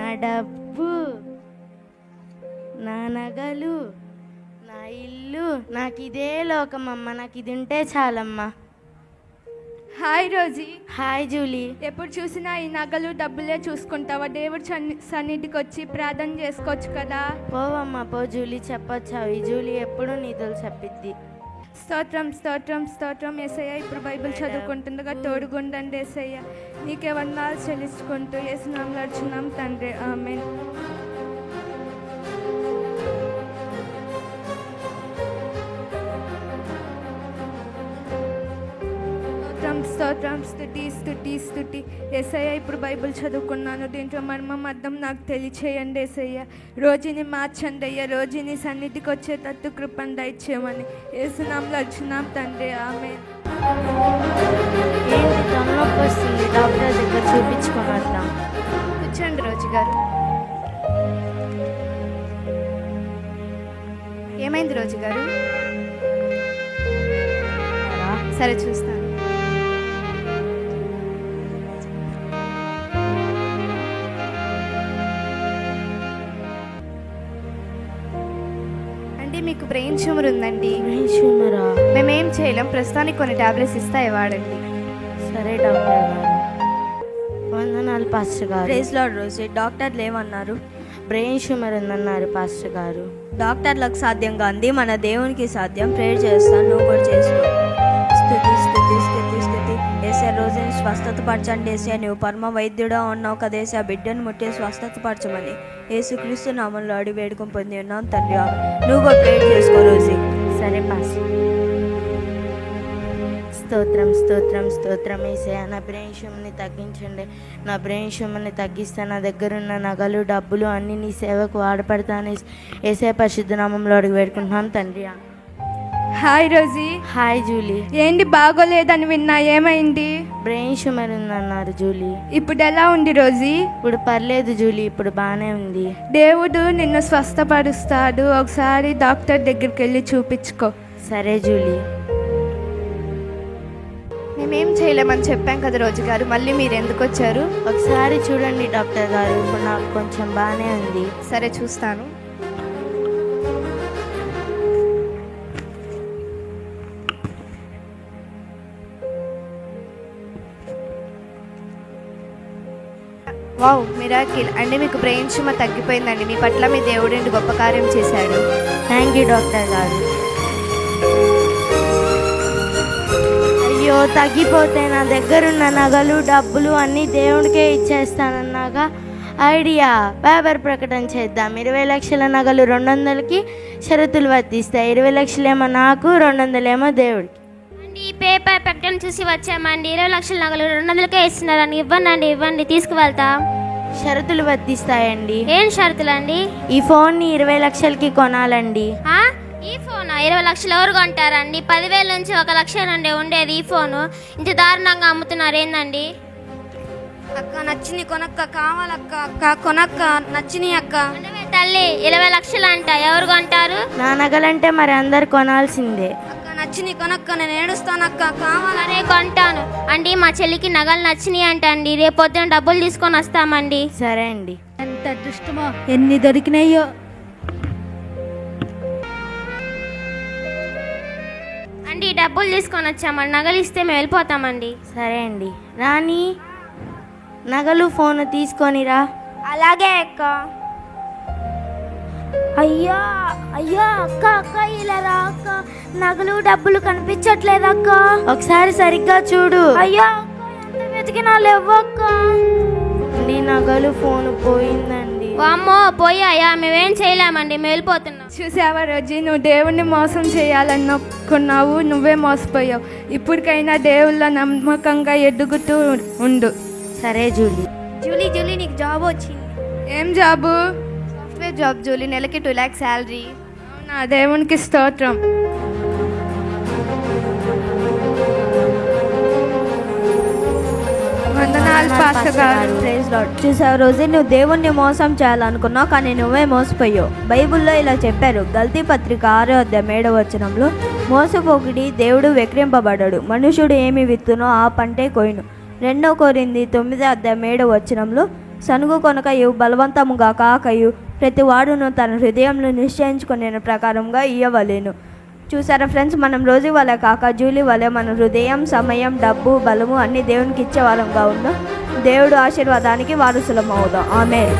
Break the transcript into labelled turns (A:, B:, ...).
A: నా డబ్బు, నా నగలు, నా ఇల్లు, నాకు ఇదే లోకమమ్మ. నాకు ఇది ఉంటే చాలమ్మా.
B: Hi Rosie.
A: Hi Julie.
B: ఎప్పుడు చూసినా ఈ నగలు డబ్బులే చూసుకుంటావా? దేవుడు సన్నిధికి వచ్చి ప్రార్థన చేసుకోవచ్చు కదా.
A: పోవమ్మా పో జూలీ, చెప్పొచ్చావు. ఈ జూలీ ఎప్పుడు నీతులు చెప్పిద్ది.
B: స్తోత్రం స్తోత్రం స్తోత్రం యేసయ్య. ఇప్పుడు బైబిల్ చదువుకుంటుండగా తోడుగుండండి యేసయ్య. నీకే వందనాలు చెల్లించుకుంటూ యేసు నామములో అడుగుచున్నాం తండ్రి, ఆమేన్. స్తోత్రం స్తుతి స్తుతి స్తుతి యేసయ్య. ఇప్పుడు బైబిల్ చదువుకున్నాను, దీంట్లో మర్మం అర్థం నాకు తెలియచేయండి యేసయ్య. రోజుని మార్చండి అయ్యా, రోజుని సన్నిధికి వచ్చేటట్టు కృపను దయచేయమని యేసు నామములో అడుగుచున్నాం తండ్రి, ఆమేన్.
A: ఏంటి తలనొప్పి వస్తుంది, డాక్టర్ దగ్గర చూపించుకొని వద్దాం.
B: కూర్చోండి రోజు గారు. ఏమైంది రోజు గారు? సరే చూస్తాను. మీకు బ్రెయిన్ ట్యూమర్ ఉందండి.
A: బ్రెయిన్ ట్యూమరా?
B: మేమేం చేయలేం, ప్రస్తుతానికి కొన్ని టాబ్లెట్స్ ఇస్తాయి వాడండి.
A: సరే డాక్టర్ గారు. వందనాలు పాస్టర్ గారు.
C: Praise Lord Rosie. డాక్టర్లు ఏమన్నారు?
A: బ్రెయిన్ ట్యూమర్ ఉందన్నారు పాస్టర్ గారు.
C: డాక్టర్లకు సాధ్యం కాంది మన దేవునికి సాధ్యం. ప్రేయర్ చేస్తాను, నువ్వు కూడా చేసుకో. స్తుతి స్తుతి స్తుతి స్తుతి ఏసే. రోజుని స్వస్థత పరచండి ఏసే. నువ్వు పరమ వైద్యుడా ఉన్నావు కదా ఏసే. ఆ బిడ్డను ముట్టి స్వస్థత పరచమని యేసుక్రీస్తు నామంలో అడిగి వేడుకొని పొంది ఉన్నాం తండ్రి. నువ్వు కూడా ప్రేయర్ చేసుకో రోజీ.
A: సరే పాస్టర్. స్తోత్రం స్తోత్రం స్తోత్రం యేసయ్య. నా బ్రెయిన్ ట్యూమర్ని తగ్గించండి. నా బ్రెయిన్ ట్యూమర్ని తగ్గిస్తే నా దగ్గర ఉన్న నగలు డబ్బులు అన్నీ నీ సేవకు వాడపడతాను యేసయ్య పరిశుద్ధ నామంలో అడిగి వేడుకుంటున్నాను తండ్రి.
B: Hi Rosie.
A: Hi Julie.
B: ఏంటి బాగోలేదని విన్నా, ఏమైంది?
A: బ్రెయిన్ ట్యూమర్ ఉందన్నారు జూలీ.
B: ఇప్పుడు ఎలా ఉంది రోజీ?
A: ఇప్పుడు పర్లేదు జూలీ, ఇప్పుడు బాగానే ఉంది.
B: దేవుడు నిన్ను స్వస్థపరుస్తాడు, ఒకసారి డాక్టర్ దగ్గరికి వెళ్ళి చూపించుకో.
A: సరే జూలీ.
B: మేమేం చేయలేమని చెప్పాం కదా రోజు గారు, మళ్ళీ మీరు ఎందుకు వచ్చారు?
A: ఒకసారి చూడండి డాక్టర్ గారు, ఇప్పుడు నాకు కొంచెం బాగానే ఉంది.
B: సరే చూస్తాను. వావ్, మిరాకిల్ అండి. మీకు బ్రెయిన్ ట్యూమర్ తగ్గిపోయిందండి. మీ పట్ల మీ దేవుడు గొప్ప కార్యం చేశాడు.
A: థ్యాంక్ యూ డాక్టర్ గారు. అయ్యో, తగ్గిపోతే నా దగ్గరున్న నగలు డబ్బులు అన్నీ దేవుడికే ఇచ్చేస్తానన్నాగా ఐడియా. పేపర్ ప్రకటన చేద్దాం. 20 లక్షల నగలు 200కి షరతులు వర్తిస్తాయి. 20 లక్షలేమో నాకు, 200 దేవుడికి.
D: ఈ పేపర్ ప్రకటన చూసి వచ్చామండి. 20 లక్షల నగలు 200కే ఇస్తున్నారని. ఇవ్వండి, ఇవ్వండి, తీసుకువెళ్తా.
A: షరతులు వర్తిస్తాయండి.
D: ఏం షరతులండి?
A: ఈ ఫోన్ని 20 లక్షలకి కొనాలండి.
D: ఈ ఫోన్ 20 లక్షలు ఎవరు కొంటారండి? 10,000 నుంచి 1 లక్ష నుండి ఉండేది ఈ ఫోను. ఇంత దారుణంగా అమ్ముతున్నారు ఏందండి?
C: అక్క నచ్చింది కొనక్క, కావాలక్క. అక్క కొనక్క, నచ్చింది అక్క.
D: తల్లి 20 లక్షలు అంట, ఎవరు కొంటారు?
A: నా నగలంటే మరి అందరు కొనాల్సిందే.
C: అక్క నచ్చింది కొనక్క, నేను ఏడుస్తానక్క, కావాలనే
D: కొంటాను అండి. మా చెల్లికి నగలు నచ్చినాయి అంట అండి. రేపు పొద్దున డబ్బులు తీసుకొని వస్తామండి.
A: సరే అండి.
C: ఎంత అదృష్టమో, ఎన్ని దొరికినాయో.
D: అండి డబ్బులు తీసుకొని వచ్చామండి, నగలు ఇస్తే మేము వెళ్ళిపోతామండి.
A: సరే అండి. రాణి, నగలు ఫోన్ తీసుకొనిరా.
D: అలాగే అక్క.
E: అయ్యా అయ్యా అక్క అక్క ఇలా రా అక్క, నగలు డబ్బులు కనిపించట్లేదు అక్క.
A: ఒకసారి సరిగ్గా చూడు.
E: అయ్యా అక్క, ఎంత వెతికినా లేవక్క.
A: నీ నగలు ఫోన్ పోయిందండి.
D: అమ్మో పోయాయా? మేమేం చేయలేమండి, మేము వెళ్ళిపోతున్నాం.
B: చూసావా రోజీ, నువ్వు దేవుణ్ణి మోసం చేయాలనుకున్నావు, నువ్వే మోసపోయావు. ఇప్పటికైనా దేవుళ్ళ నమ్మకంగా ఎదుగుతూ ఉండు.
A: సరే జూలీ.
E: జూలీ జూలీ, నీకు జాబ్ వచ్చింది.
B: ఏం జాబు?
E: సాఫ్ట్వేర్ జాబ్ జూలీ, నెలకి 2 lakhs శాలరీ.
B: అవునా, దేవునికి స్తోత్రం. వందనాలు పాస్టర్ గారు.
C: Praise Lord. చూసావు రోజు, నువ్వు దేవుణ్ణి మోసం చేయాలనుకున్నావు, కానీ నువ్వే మోసపోయావు. బైబిల్లో ఇలా చెప్పారు. గల్తీ పత్రిక 6:7 మోసపోకుడి, దేవుడు వెక్రింపబడడు, మనుషుడు ఏమి విత్తునో ఆ పంటే కోయును. 2 కొరింథీ 9:7 సనుగు కొనకయు బలవంతముగా కాకయు ప్రతి వాడును తన హృదయంలో నిశ్చయించుకునే ప్రకారంగా ఇయ్యవలేను. చూసారా ఫ్రెండ్స్, మనం రోజు వలె కాక జూలీ వలె మన హృదయం, సమయం, డబ్బు, బలము అన్నీ దేవునికి ఇచ్చే వారంగా ఉందాం. దేవుడు ఆశీర్వాదానికి వారసులం అవుదాం. ఆమేన్.